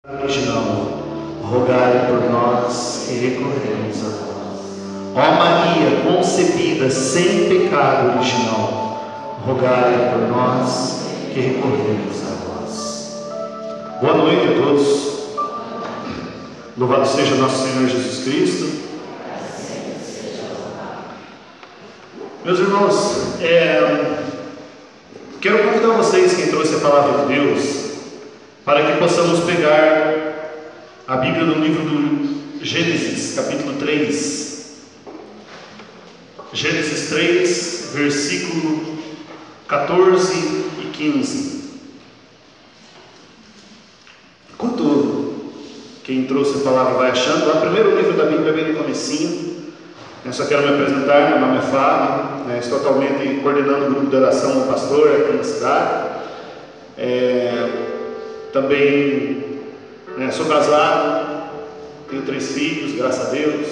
Original, rogai por nós que recorremos a vós. Ó Maria, concebida sem pecado original, rogai por nós que recorremos a vós. Boa noite a todos. Louvado seja nosso Senhor Jesus Cristo. Meus irmãos, quero convidar vocês, quem trouxe a palavra de Deus, para que possamos pegar a Bíblia no livro do Gênesis, capítulo 3. Gênesis 3, versículo 14 e 15. Enquanto quem trouxe a palavra vai achando, lá primeiro livro da Bíblia, bem no comecinho. Eu só quero me apresentar, meu nome é Fábio, estou atualmente coordenando o grupo de oração do pastor aqui na cidade. Também sou casado, tenho 3 filhos, graças a Deus,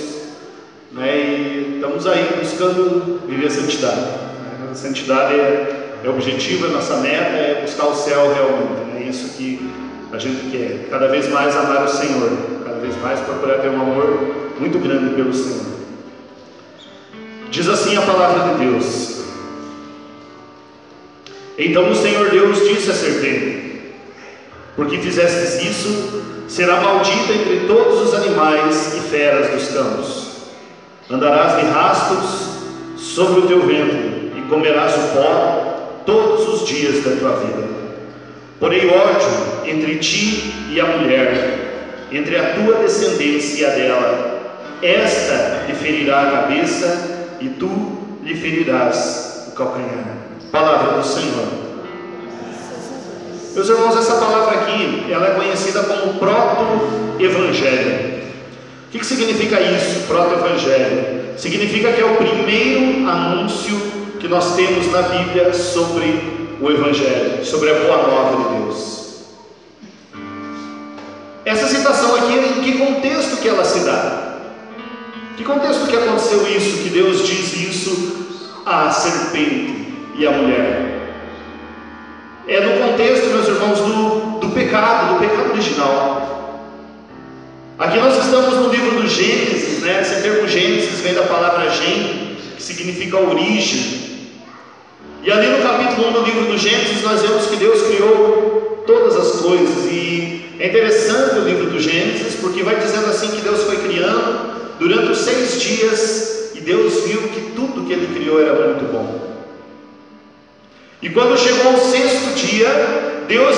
e estamos aí buscando viver a santidade. A santidade é o objetivo, é a nossa meta, é buscar o céu realmente. É isso que a gente quer, cada vez mais amar o Senhor, cada vez mais procurar ter um amor muito grande pelo Senhor. Diz assim a palavra de Deus: Então o Senhor Deus disse à serpente: Porque fizestes isso, será maldita entre todos os animais e feras dos campos. Andarás de rastos sobre o teu ventre, e comerás o pó todos os dias da tua vida. Porém ódio entre ti e a mulher, entre a tua descendência e a dela. Esta lhe ferirá a cabeça, e tu lhe ferirás o calcanhar. Palavra do Senhor. Meus irmãos, essa palavra aqui, ela é conhecida como proto-evangelho. O que significa isso, proto-evangelho? Significa que é o primeiro anúncio que nós temos na Bíblia sobre o evangelho, sobre a boa nova de Deus. Essa citação aqui, em que contexto que ela se dá? Que contexto que aconteceu isso, que Deus diz isso à serpente e à mulher? É no contexto, meus irmãos, do pecado original. Aqui nós estamos no livro do Gênesis, Esse termo Gênesis vem da palavra gen, que significa origem. E ali no capítulo 1 do livro do Gênesis nós vemos que Deus criou todas as coisas. E é interessante o livro do Gênesis, porque vai dizendo assim que Deus foi criando durante os 6 dias, e Deus viu que tudo que Ele criou era muito bom. E quando chegou o 6º dia, Deus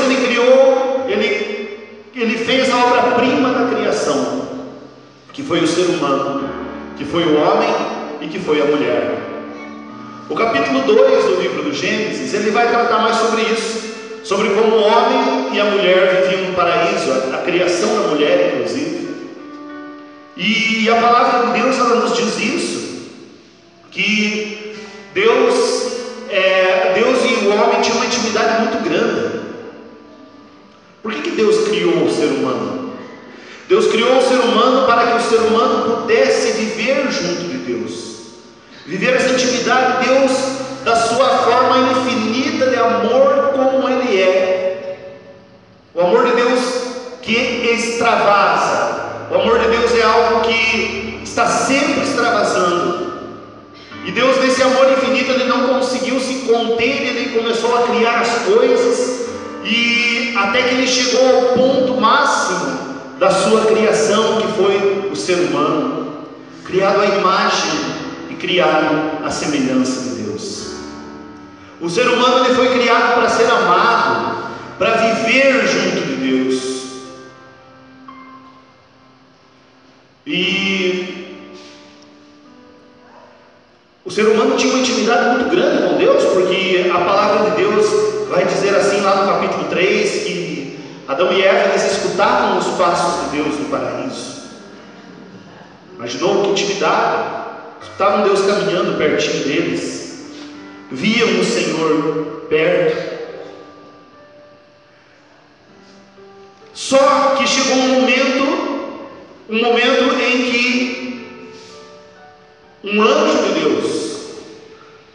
ele fez a obra-prima da criação, que foi o ser humano, que foi o homem e que foi a mulher. O capítulo 2 do livro do Gênesis, ele vai tratar mais sobre isso, sobre como o homem e a mulher viviam no paraíso, a criação da mulher, inclusive. E a palavra de Deus, ela nos diz isso, que Deus e o homem tinham uma intimidade muito grande. Por que Deus criou o ser humano? Deus criou o ser humano para que o ser humano pudesse viver junto de Deus, viver essa intimidade de Deus da sua forma infinita de amor, como Ele é. O amor de Deus que extravasa. O amor de Deus é algo que está sempre extravasando. E Deus, nesse amor infinito, Ele não conseguiu se conter, Ele começou a criar as coisas, e até que Ele chegou ao ponto máximo da sua criação, que foi o ser humano, criado à imagem e criado à semelhança de Deus. O ser humano, ele foi criado para ser amado, para viver junto de Deus. E o ser humano tinha uma intimidade muito grande com Deus, porque a palavra de Deus vai dizer assim lá no capítulo 3, que Adão e Eva, eles escutavam os passos de Deus no paraíso. Imaginou que intimidade? Escutavam Deus caminhando pertinho deles, viam o Senhor perto. Só que chegou um momento em que um anjo de Deus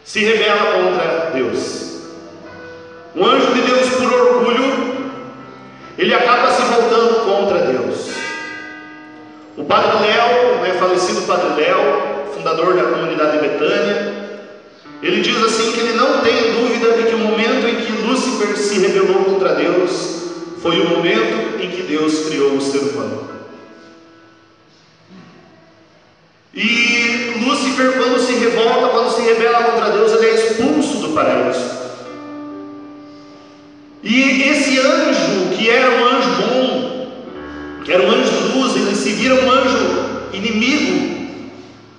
se rebela contra Deus. Um anjo de Deus, por orgulho, ele acaba se voltando contra O Padre Léo, falecido Padre Léo, fundador da comunidade de Betânia, ele diz assim que ele não tem dúvida de que o momento em que Lúcifer se rebelou contra Deus foi o momento em que Deus criou o ser humano. E Lúcifer, quando se revolta, quando se rebela contra Deus, ele é expulso do paraíso. E esse anjo, que era um anjo bom, que era um anjo de luz, ele se vira um anjo inimigo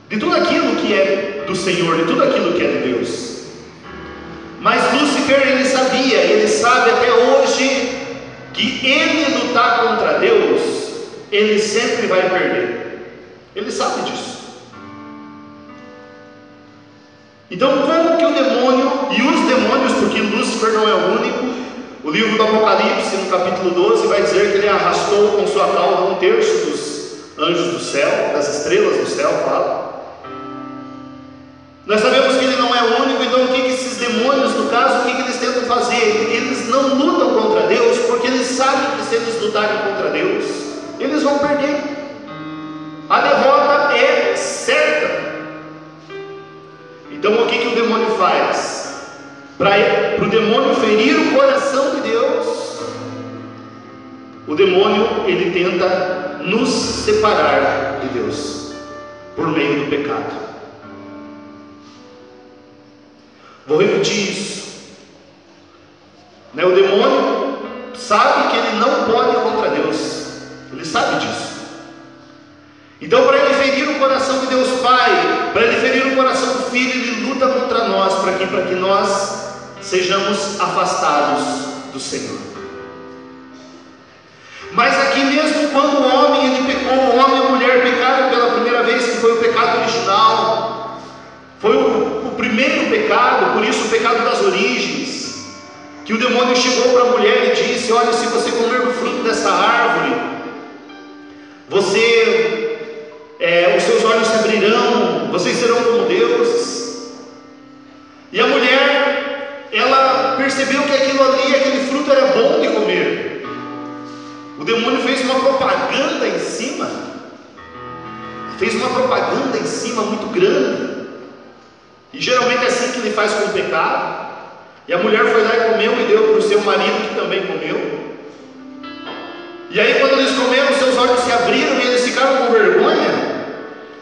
de tudo aquilo que é do Senhor, de tudo aquilo que é de Deus. Mas Lúcifer, ele sabia, ele sabe até hoje, que ele lutar contra Deus, ele sempre vai perder. Ele sabe disso. Então, como que o demônio e os demônios, porque Lúcifer não é o único, o livro do Apocalipse, no capítulo 12, vai dizer que ele arrastou com sua cauda 1/3 dos anjos do céu, das estrelas do céu, fala. Nós sabemos que ele não é o único, então o que esses demônios, no caso, o que eles tentam fazer? Eles não lutam contra Deus, porque eles sabem que se eles lutarem contra Deus, eles vão perder. A derrota é certa. Então o que o demônio faz? Para o demônio ferir o coração de Deus, o demônio, ele tenta nos separar de Deus, por meio do pecado. Vou repetir isso. O demônio sabe que ele não pode contra Deus, ele sabe disso. Então, para ele ferir o coração de Deus Pai, para ele ferir o coração do Filho, ele luta contra nós, para que nós sejamos afastados do Senhor. Mas aqui mesmo, quando o homem ele pecou, o homem e a mulher pecaram pela primeira vez, que foi o pecado original, foi o primeiro pecado, por isso o pecado das origens, que o demônio chegou para a mulher e disse: olha, se você comer do fruto dessa árvore, os seus olhos se abrirão, vocês serão como deuses. E a mulher, ela percebeu que aquele fruto era bom de comer. O demônio fez uma propaganda em cima, muito grande. E geralmente é assim que ele faz com o pecado. E a mulher foi lá e comeu e deu para o seu marido, que também comeu. E aí, quando eles comeram, seus olhos se abriram e eles ficaram com vergonha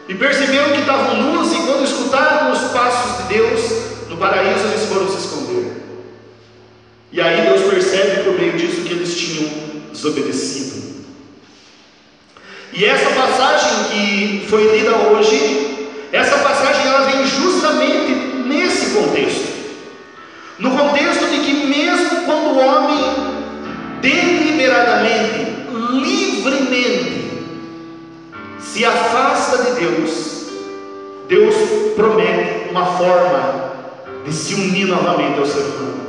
e perceberam que estavam nus, e quando escutaram os passos de Deus no paraíso, eles foram se esconder. E aí Deus percebe por meio disso que eles tinham desobedecido. E essa passagem que foi lida hoje, essa passagem ela vem justamente nesse contexto. No contexto de que mesmo quando o homem deliberadamente, livremente se afasta de Deus, Deus promete uma forma de se unir novamente ao ser humano.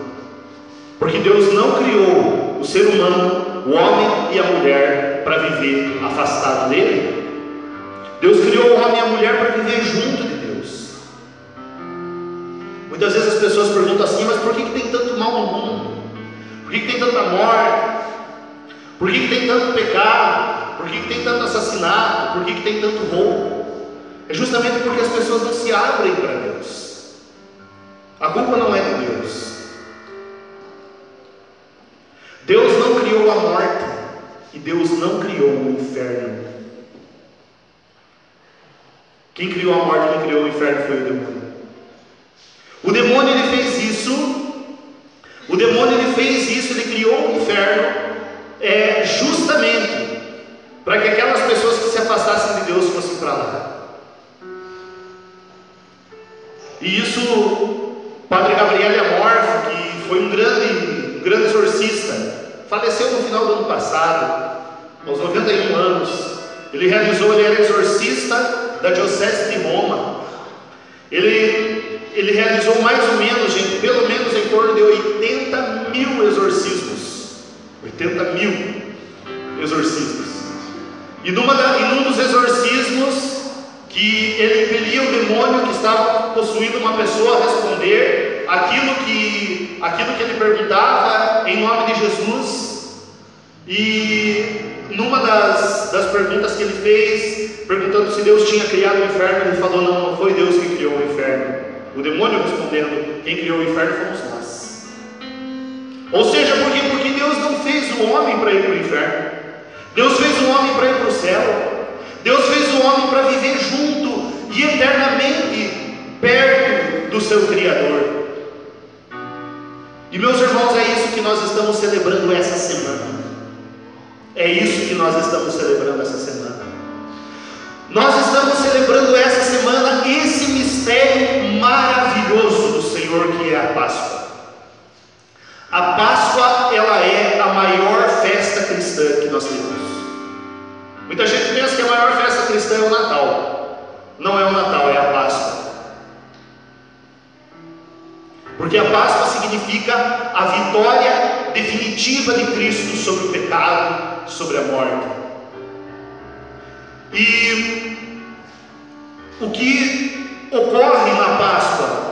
Porque Deus não criou o ser humano, o homem e a mulher, para viver afastado dele. Deus criou o homem e a mulher para viver junto de Deus. Muitas vezes as pessoas perguntam assim: mas por que tem tanto mal no mundo? Por que tem tanta morte? Por que tem tanto pecado? Por que tem tanto assassinato? Por que tem tanto roubo? É justamente porque as pessoas não se abrem para Deus. A culpa não é de Deus. Deus não criou a morte e Deus não criou o inferno. Quem criou a morte, quem criou o inferno foi o demônio. O demônio ele fez isso. O demônio ele fez isso, ele criou o inferno justamente para que aquelas pessoas que se afastassem de Deus fossem para lá. E isso, Padre Gabriel Amorfo, que foi um grande exorcista, faleceu no final do ano passado, aos 91 anos. Ele era exorcista da Diocese de Roma. Ele realizou mais ou menos, gente, pelo menos em torno de 80 mil exorcismos. 80 mil exorcismos. E num dos exorcismos, que ele impelia o demônio que estava possuindo uma pessoa a responder aquilo que ele perguntava em nome de Jesus. E numa das perguntas que ele fez, perguntando se Deus tinha criado o inferno, ele falou: não foi Deus que criou o inferno. O demônio respondendo: quem criou o inferno fomos nós. Ou seja, por quê? Porque Deus não fez o homem para ir para o inferno. Deus fez o homem para ir para o céu. Deus fez o homem para viver junto e eternamente perto do seu Criador. E meus irmãos, é isso que nós estamos celebrando essa semana. É isso que nós estamos celebrando essa semana. Nós estamos celebrando essa semana esse mistério maravilhoso do Senhor, que é a Páscoa. A Páscoa, ela é a maior festa cristã que nós temos. Muita gente pensa que a maior festa cristã é o Natal. Não é o Natal, é a Páscoa. Porque a Páscoa significa a vitória definitiva de Cristo sobre o pecado, sobre a morte. E o que ocorre na Páscoa?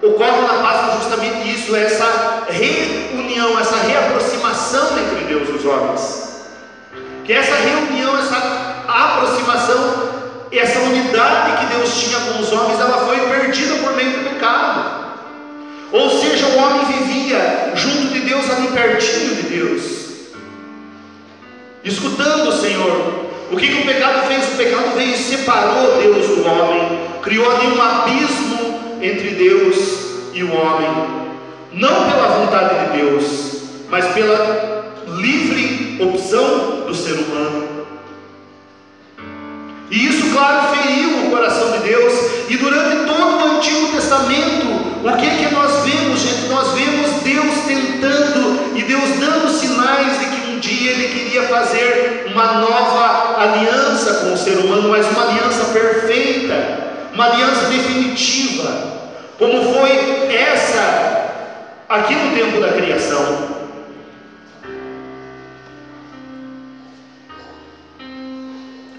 Ocorre na Páscoa justamente isso, essa reunião, essa reaproximação entre Deus e os homens. Que essa reunião, essa aproximação, essa unidade que Deus tinha com os homens, ela foi perdida por meio do pecado. Ou seja, o homem vivia junto de Deus, ali pertinho de Deus, escutando o Senhor. O que o pecado fez? O pecado veio e separou Deus do homem, criou ali um abismo entre Deus e o homem, não pela vontade de Deus, mas pela livre opção do ser humano. E isso, claro, feriu o coração de Deus. E durante todo o Antigo Testamento, o que nós vemos, gente? Nós vemos Deus tentando e Deus dando sinais de que um dia Ele queria fazer uma nova aliança com o ser humano, mas uma aliança perfeita, uma aliança definitiva, como foi essa aqui no tempo da criação.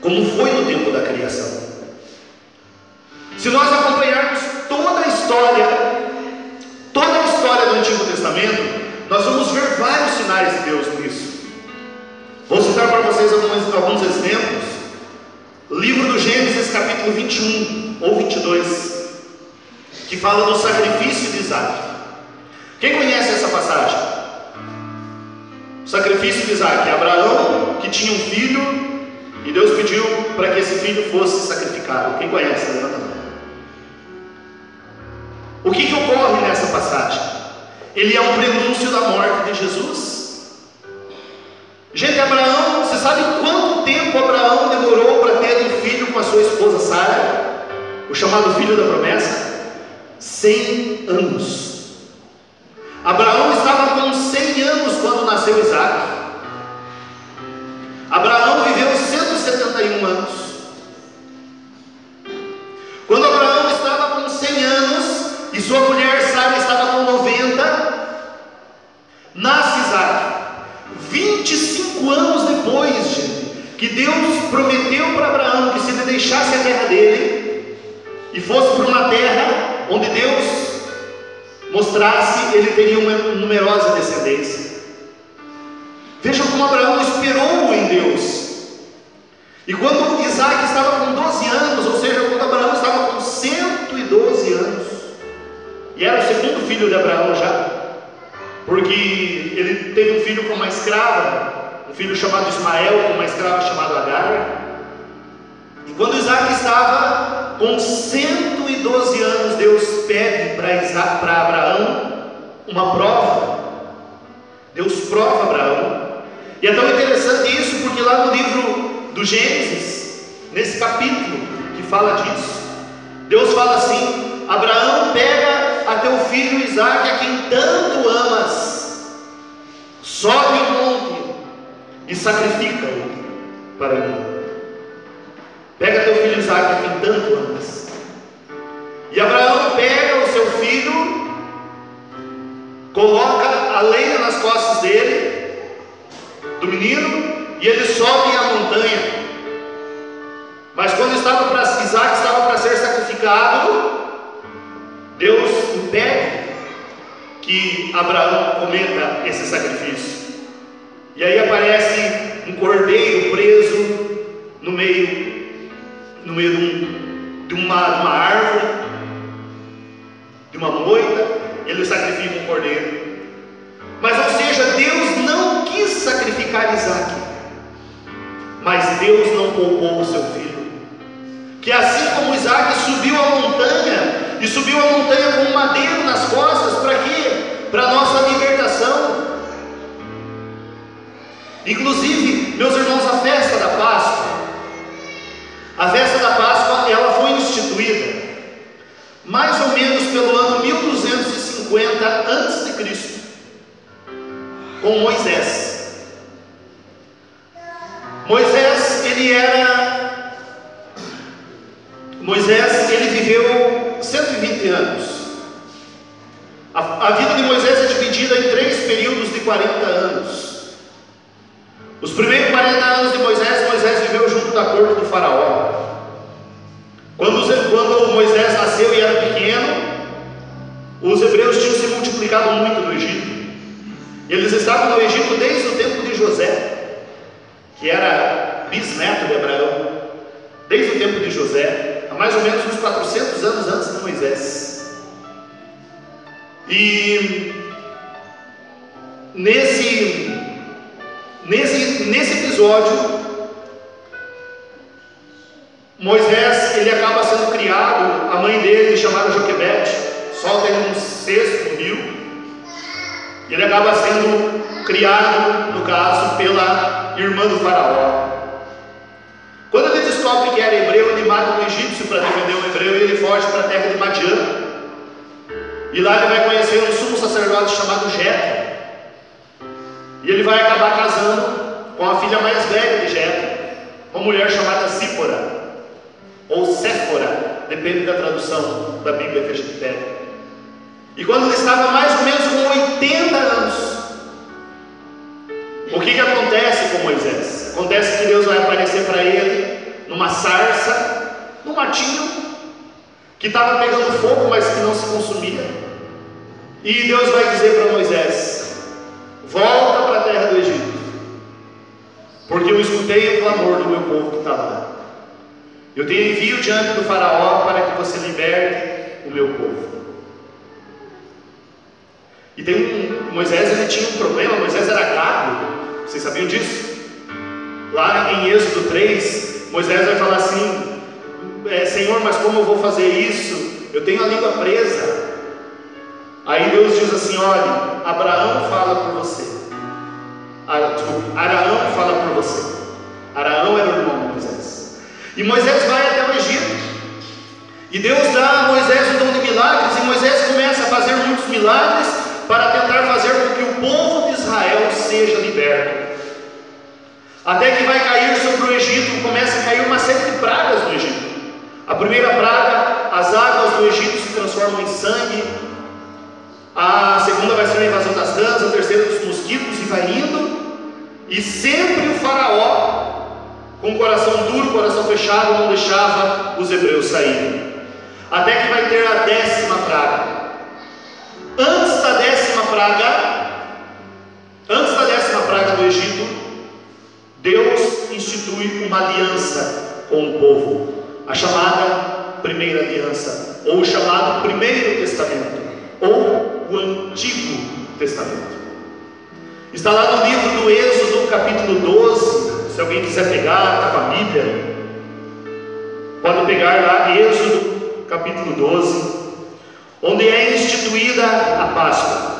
Como foi no tempo da criação. Se nós acompanharmos toda a história do Antigo Testamento, nós vamos ver vários sinais de Deus nisso. Vou citar para vocês alguns exemplos. Livro do Gênesis, capítulo 21 ou 22, que fala do sacrifício de Isaac. Quem conhece essa passagem? O sacrifício de Isaac. Abraão, que tinha um filho, e Deus pediu para que esse filho fosse sacrificado. Quem conhece? Levanta a mão. O que ocorre nessa passagem? Ele é um prenúncio da morte de Jesus. Gente, Abraão, você sabe quanto tempo Abraão demorou para ter um filho com a sua esposa Sara? O chamado filho da promessa? 100 anos. Abraão estava com 100 anos quando nasceu Isaac. Abraão viveu 171 anos. Quando Abraão estava com 100 anos e sua mulher Sara estava com 90, nasce Isaac. 25 anos depois, gente, que Deus prometeu para Abraão que se ele deixasse a terra dele e fosse para uma terra onde Deus mostrasse, ele teria uma numerosa descendência. Vejam como Abraão esperou em Deus. E quando Isaac estava com 12 anos, ou seja, quando Abraão estava com 112 anos, e era o segundo filho de Abraão já, porque ele teve um filho com uma escrava, um filho chamado Ismael, com uma escrava chamada Agar. E quando Isaac estava com 112 anos, Deus pede para Abraão uma prova. Deus prova Abraão. E é tão interessante isso, porque lá no livro do Gênesis, nesse capítulo que fala disso, Deus fala assim: Abraão, pega a teu filho Isaque, a quem tanto amas, sobe o monte e sacrifica-o para mim. Pega teu filho Isaque, a quem tanto amas. E Abraão pega o seu filho, coloca a lenha nas costas dele, do menino, e ele sobe a montanha. Mas quando Isaac estava para ser sacrificado, Deus impede que Abraão cometa esse sacrifício. E aí aparece um cordeiro preso no meio de uma árvore, de uma moita. Ele sacrifica um cordeiro. Mas, ou seja, Deus não quis sacrificar Isaac, mas Deus não poupou o seu filho. Que assim como Isaac subiu a montanha, e subiu a montanha com um madeiro nas costas, para quê? Para a nossa libertação. Inclusive, meus irmãos, a festa da Páscoa, ela foi instituída mais ou menos pelo ano 1250 a.C., com Moisés. Moisés, ele viveu 120 anos. A vida de Moisés é dividida em 3 períodos de 40 anos. Os primeiros 40 anos de Moisés viveu junto da corte do faraó. Quando Moisés nasceu e era pequeno, os hebreus tinham se multiplicado muito no Egito. Eles estavam no Egito desde o tempo de José, que era bisneto de Abraão. Desde o tempo de José, há mais ou menos uns 400 anos antes de Moisés. E nesse episódio, Moisés, ele acaba sendo criado, a mãe dele, chamada Joquebede, solta ele num cesto, no rio, e ele acaba sendo criado, no caso, pela irmã do faraó. Quando ele descobre que era hebreu, ele mata um egípcio para defender um hebreu, e ele foge para a terra de Madian, e lá ele vai conhecer um sumo sacerdote chamado Jetro, e ele vai acabar casando com a filha mais velha de Jetro, uma mulher chamada Zípora, ou Séfora, depende da tradução da Bíblia que a gente pega. E quando ele estava mais ou menos com 80 anos, o que acontece com Moisés? Acontece que Deus vai aparecer para ele numa sarça, num matinho que estava pegando fogo, mas que não se consumia. E Deus vai dizer para Moisés: volta para a terra do Egito, porque eu escutei o clamor do meu povo que está lá. Eu te envio diante do faraó para que você liberte o meu povo. E Moisés, ele tinha um problema. Moisés era gago. Vocês sabiam disso? Lá em Êxodo 3, Moisés vai falar assim: Senhor, mas como eu vou fazer isso? Eu tenho a língua presa. Aí Deus diz assim: olha, Abraão fala por você. Araão fala por você. Araão era o irmão de Moisés. E Moisés vai até o Egito, e Deus dá a Moisés o dom de milagres, e Moisés começa a fazer muitos milagres para tentar fazer com que o povo de Israel seja liberto. Até que vai cair sobre o Egito, começa a cair uma série de pragas no Egito. A primeira praga, as águas do Egito se transformam em sangue. A segunda vai ser a invasão das rãs, a terceira dos mosquitos, e vai indo. E sempre o faraó, com o coração duro, coração fechado, não deixava os hebreus saírem. Até que vai ter a 10ª praga. Antes da 10ª praga do Egito, Deus institui uma aliança com o povo, a chamada Primeira Aliança, ou o chamado Primeiro Testamento, ou o Antigo Testamento. Está lá no livro do Êxodo, capítulo 12. Se alguém quiser pegar, está com a Bíblia, pode pegar lá, Êxodo, capítulo 12, onde é instituída a Páscoa.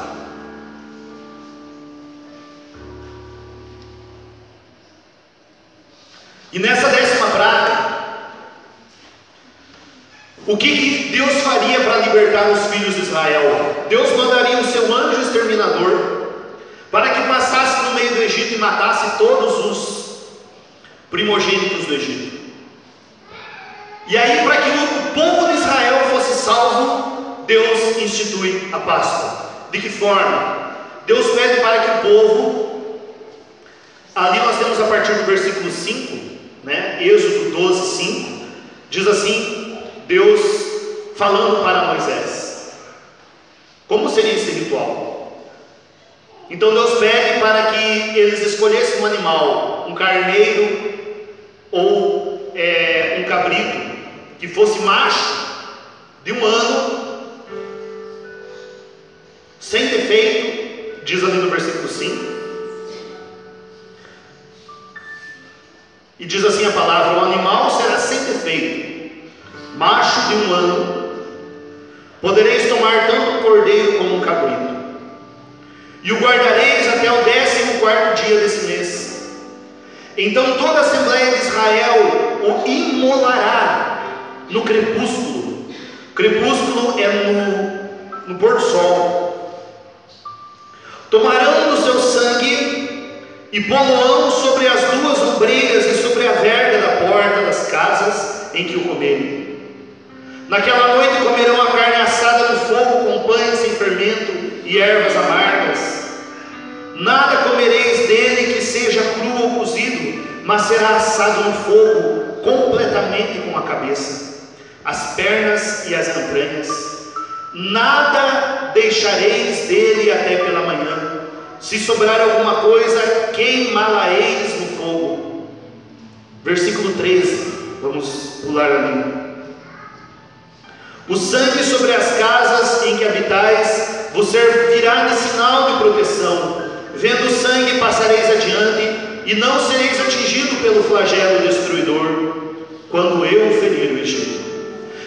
E nessa 10ª praga, o que Deus faria para libertar os filhos de Israel? Deus mandaria o seu anjo exterminador para que passasse no meio do Egito e matasse todos os primogênitos do Egito. E aí, para que o povo de Israel fosse salvo, Deus institui a Páscoa. De que forma? Deus pede para que o povo, ali nós temos a partir do versículo 5, Êxodo 12, 5, diz assim, Deus falando para Moisés: como seria esse ritual? Então Deus pede para que eles escolhessem um animal, um carneiro ou um cabrito, que fosse macho, de 1 ano, sem defeito, diz ali no versículo 5. E diz assim a palavra: o animal será sem defeito, macho de 1 ano. Podereis tomar tanto um cordeiro como um cabrito, e o guardareis até o 14º dia desse mês. Então toda a Assembleia de Israel o imolará no crepúsculo. Crepúsculo é no pôr do sol. Tomarão do seu sangue e pô-lo-ão sobre as 2 ombreiras e sobre a verga da porta das casas em que o comerem. Naquela noite comerão a carne assada no fogo com pães sem fermento e ervas amargas. Nada comereis dele que seja cru ou cozido, mas será assado no fogo completamente com a cabeça, as pernas e as entranhas. Nada deixareis dele até pela manhã. Se sobrar alguma coisa, queimá-la-eis no fogo. Versículo 13, vamos pular ali. O sangue sobre as casas em que habitais vos servirá de sinal de proteção. Vendo o sangue passareis adiante, e não sereis atingido pelo flagelo destruidor, quando eu ferir o Egito.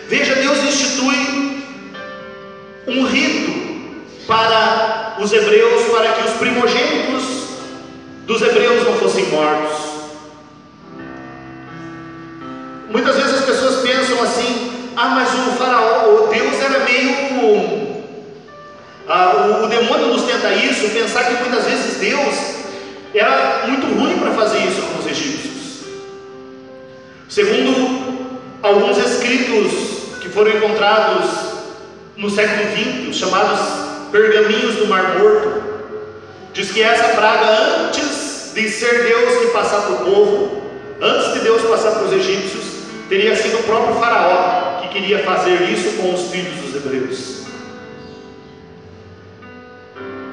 Veja, Deus institui um rito para os hebreus, para que os primogênitos dos hebreus não fossem mortos. Muitas vezes as pessoas pensam assim: mas o faraó, o Deus era meio... o demônio nos tenta isso, pensar que muitas vezes Deus era muito ruim para fazer isso com os egípcios. Segundo alguns escritos que foram encontrados no século XX, os chamados pergaminhos do Mar Morto, diz que essa praga, antes de ser Deus que passar para o povo, antes de Deus passar para os egípcios, teria sido o próprio faraó que queria fazer isso com os filhos dos hebreus.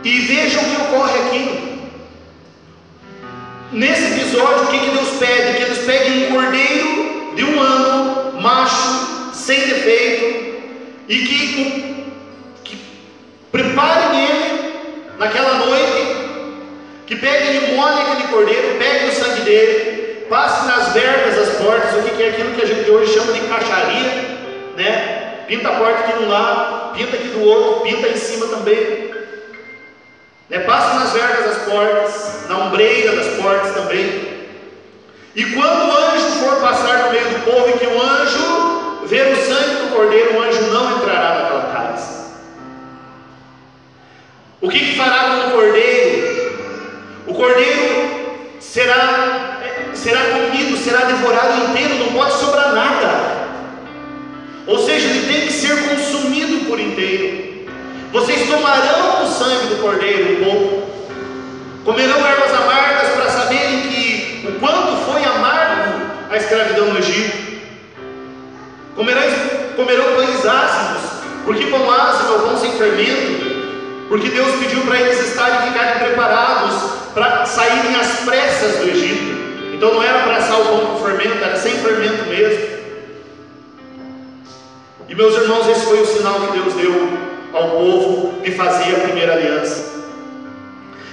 E vejam o que ocorre aqui. Nesse episódio, o que Deus pede? Que eles peguem um cordeiro de 1 ano, macho, sem defeito, e que preparem ele naquela noite, que peguem e molhem aquele cordeiro, peguem o sangue dele, passem nas vergas das portas. O que é aquilo que a gente hoje chama de encaixaria, né? Pinta a porta aqui de um lado, pinta aqui do outro, pinta em cima também, né? Passa nas vergas das portas, na ombreira das portas também. E quando o anjo for passar no meio do povo, e que o anjo ver o sangue do cordeiro, o anjo não entrará naquela casa. O que fará com o cordeiro? O cordeiro será comido, será devorado inteiro, não pode sobrar nada. Ou seja, ele tem que ser consumido por inteiro. Vocês tomarão o sangue do cordeiro um pouco, comerão ervas amargas para saberem que o quanto foi amargo a escravidão no Egito. Comerão pães ácidos, porque pão ácido é o pão sem fermento, porque Deus pediu para eles ficarem preparados para saírem às pressas do Egito. Então não era para assar o pão com fermento, era sem fermento mesmo. E meus irmãos, esse foi o sinal que Deus deu ao povo de fazer a primeira aliança.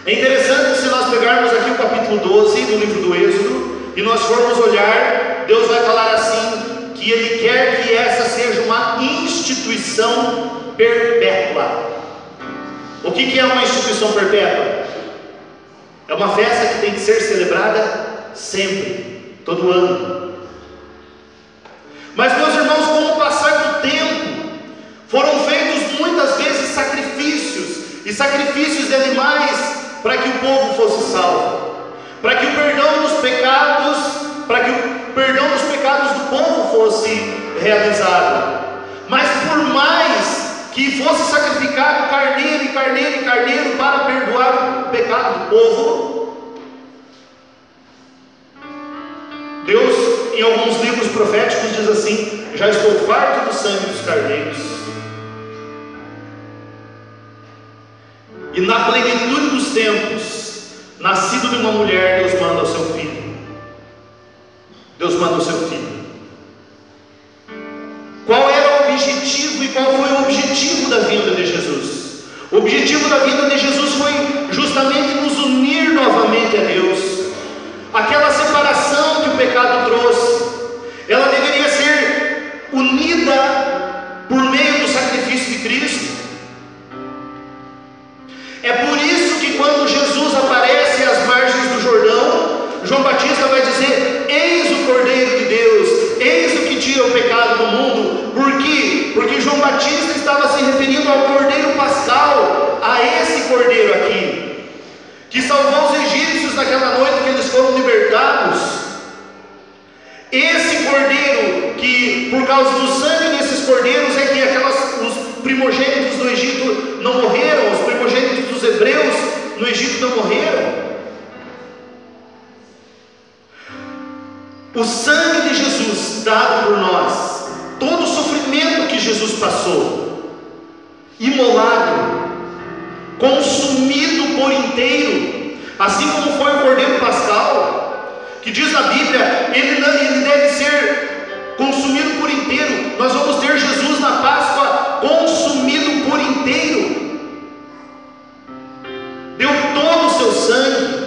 É interessante que, se nós pegarmos aqui o capítulo 12 do livro do Êxodo, e nós formos olhar, Deus vai falar assim, que Ele quer que essa seja uma instituição perpétua. O que é uma instituição perpétua? É uma festa que tem que ser celebrada sempre, todo ano. Mas, meus irmãos, com o passar do tempo, foram feitos muitas vezes sacrifícios de animais para que o povo fosse salvo, para que o perdão dos pecados do povo fosse realizado. Mas por mais que fosse sacrificado carneiro para perdoar o pecado do povo, Deus, em alguns livros proféticos, diz assim: já estou farto do sangue dos carneiros. E na plenitude dos tempos, nascido de uma mulher, Deus manda o seu filho. Deus manda o seu filho. Qual era o objetivo e qual foi o objetivo da vinda de Jesus? O objetivo da vinda de Jesus foi justamente nos unir novamente a Deus. Aquela separação que o pecado trouxe, ela deveria ser unida por meio do sacrifício de Cristo. É por isso que quando Jesus aparece às margens do Jordão, João Batista vai dizer: eis o Cordeiro de Deus, eis o que tira o pecado do mundo. Por quê? Porque João Batista estava se referindo ao Cordeiro Pascal, a esse Cordeiro aqui, que salvou os egípcios naquela noite que eles foram libertados. Esse Cordeiro que, por causa do sangue desses cordeiros, é que os primogênitos do Egito não morreram, os primogênitos dos hebreus no Egito não morreram. O sangue de Jesus dado por nós, todo o sofrimento que Jesus passou, imolado, consumido por inteiro, assim como foi o Cordeiro Pascal, que diz na Bíblia, ele deve ser consumido por inteiro. Nós vamos ter Jesus na Páscoa consumido por inteiro. Deu todo o seu sangue.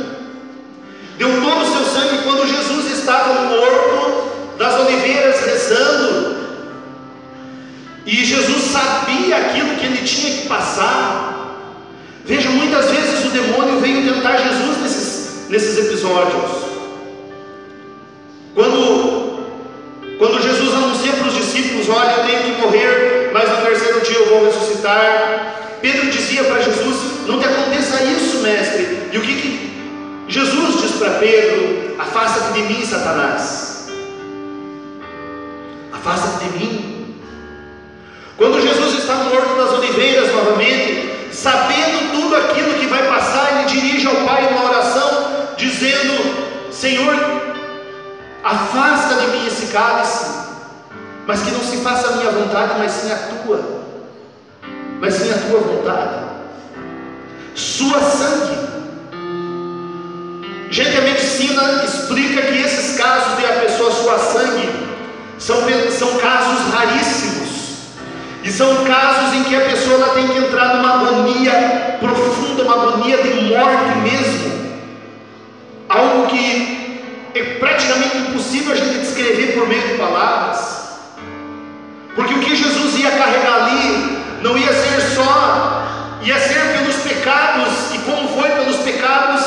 Deu todo o seu sangue quando Jesus estava no Horto das Oliveiras rezando. E Jesus sabia aquilo que ele tinha que passar. Veja, muitas vezes o demônio veio tentar Jesus nesses episódios. Quando Jesus anuncia para os discípulos: olha, eu tenho que morrer, mas no terceiro dia eu vou ressuscitar. Pedro dizia para Jesus: não te aconteça isso, mestre. E o que Jesus diz para Pedro? Afasta-te de mim, Satanás. Afasta-te de mim. Quando Jesus está no Horto das Oliveiras novamente, sabendo tudo aquilo que vai passar, ele dirige ao Pai uma oração, dizendo: Senhor, afasta de mim esse cálice, mas que não se faça a minha vontade, mas sim a tua. Mas sim a tua vontade. Sua sangue. Gente, a medicina explica que esses casos de a pessoa suar sangue são casos raríssimos. E são casos em que a pessoa ela tem que entrar numa agonia profunda, uma agonia de morte mesmo. Algo que é praticamente impossível a gente descrever por meio de palavras. Porque o que Jesus ia carregar ali não ia ser só, ia ser pelos pecados, e como foi pelos pecados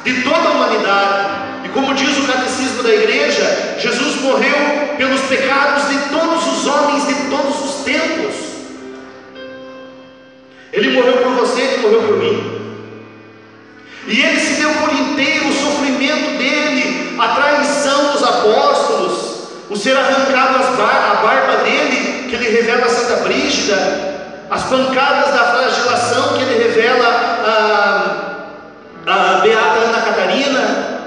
de toda a humanidade. E como diz o catecismo da igreja, Jesus morreu pelos pecados de todos os homens de todos os tempos. Ele morreu por você, ele morreu por mim. E ele se deu por inteiro, o sofrimento dele, a traição dos apóstolos, o ser arrancado a barba dele, que ele revela a Santa Brígida, as pancadas da flagelação que ele revela a beata Ana Catarina,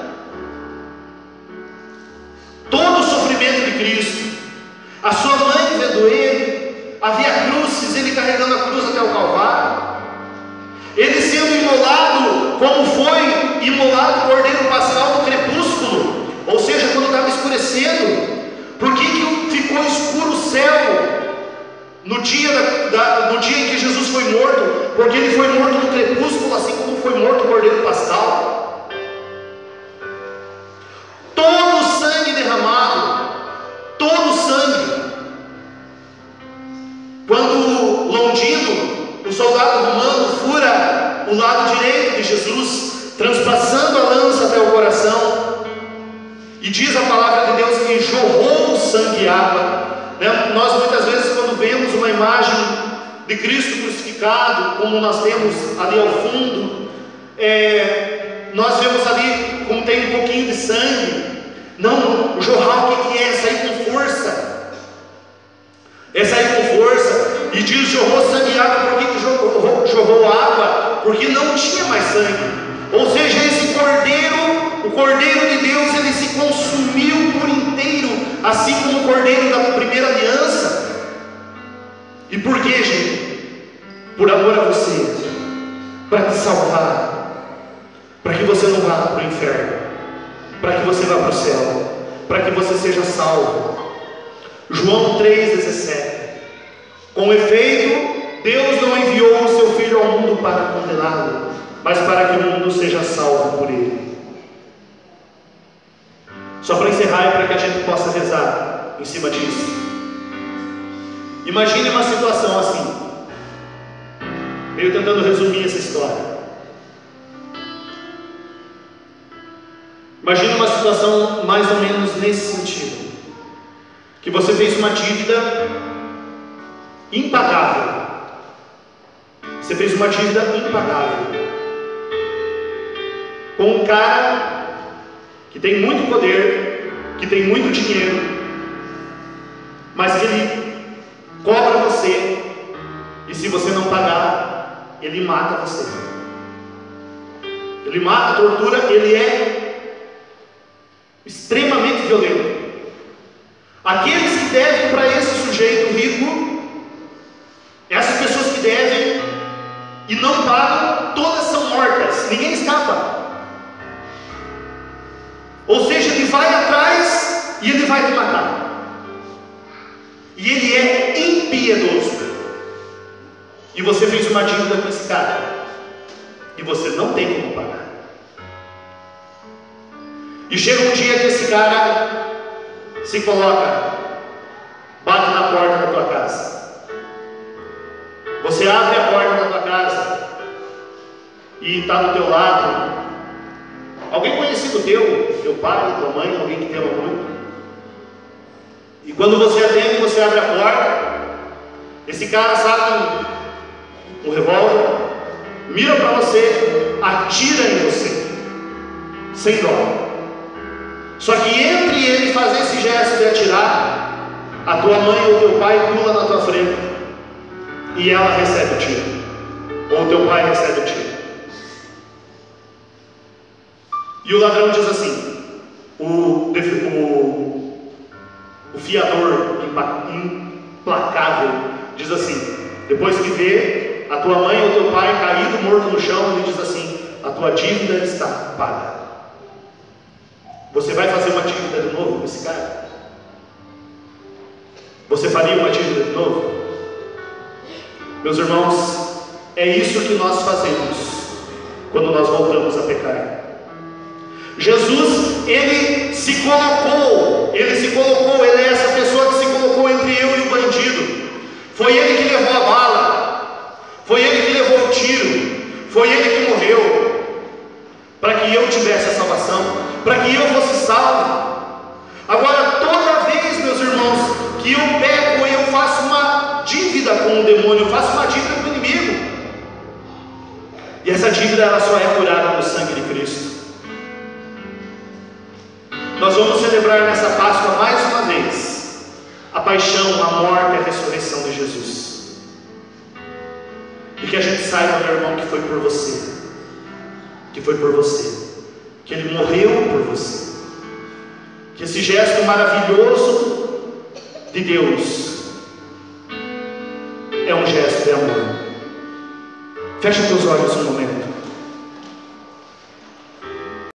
todo o sofrimento de Cristo, a sua mãe vendo ele, a Via Crucis, ele carregando a cruz até o Calvário, ele sendo imolado, como foi imolado o Cordeiro Pascal no crepúsculo, ou seja, quando estava escurecendo. Por que ficou escuro o céu no dia em que Jesus foi morto? Porque ele foi morto no crepúsculo, assim como foi morto o Cordeiro Pascal. Todo o sangue derramado, todo o sangue. Quando Longino, o soldado romano, fura o lado direito de Jesus, transpassando a lança até o coração, e diz a palavra de Deus que jorrou sangue e água, né? Nós muitas vezes, quando vemos uma imagem de Cristo crucificado, como nós temos ali ao fundo, nós vemos ali como tem um pouquinho de sangue. Não, o jorrar o que é? É sair com força. É sair com força. E diz: jorrou sangue e água. Por que jorrou água? Porque não tinha mais sangue. Ou seja, esse cordeiro, o Cordeiro de Deus, ele se consumiu por inteiro, assim como o Cordeiro da primeira aliança. E por quê, gente? Por amor a você, para te salvar. que você não vá para o inferno, para que você vá para o céu, para que você seja salvo. João 3,17: com efeito, Deus não enviou o seu Filho ao mundo para condená-lo, mas para que o mundo seja salvo por ele. Só para encerrar e para que a gente possa rezar em cima disso. Imagine uma situação assim, meio tentando resumir essa história. Imagine uma situação mais ou menos nesse sentido, que você fez uma dívida impagável. Você fez uma dívida impagável com um cara que tem muito poder, que tem muito dinheiro, mas que ele cobra você, e se você não pagar, ele mata você. Ele mata, tortura, ele é extremamente violento. Aqueles que devem para esse sujeito rico, essas pessoas que devem e não pagam, todas são mortas, ninguém escapa. Ou seja, ele vai atrás e ele vai te matar. E ele é impiedoso. E você fez uma dívida com esse cara, e você não tem como pagar. E chega um dia que esse cara se coloca, bate na porta da tua casa. Você abre a porta da tua casa e está do teu lado alguém conhecido teu pai, tua mãe, alguém que te ama muito. E quando você atende, você abre a porta, esse cara saca um revólver, mira para você, atira em você, sem dó. Só que entre ele fazer esse gesto de atirar, a tua mãe ou teu pai pula na tua frente e ela recebe o tiro, ou teu pai recebe o tiro. E o ladrão diz assim, o fiador implacável diz assim, depois que vê a tua mãe ou teu pai caído, morto no chão, ele diz assim: a tua dívida está paga. Você vai fazer uma dívida de novo com esse cara? Você faria uma dívida de novo? Meus irmãos, é isso que nós fazemos quando nós voltamos a pecar. Jesus, ele é essa pessoa que se colocou entre eu e o bandido. Foi ele que levou a bala, foi ele que levou o tiro, foi ele que morreu, para que eu tivesse a salvação, para que eu fosse salvo. Agora, toda vez, meus irmãos, que eu peco, eu faço uma dívida com o demônio, eu faço uma dívida com o inimigo, e essa dívida ela só é curada no sangue de Cristo. Nós vamos celebrar nessa Páscoa mais uma vez a paixão, a morte e a ressurreição de Jesus. E que a gente saiba, meu irmão, que foi por você, que Ele morreu por você, que esse gesto maravilhoso de Deus é um gesto de amor. Fecha teus olhos um momento.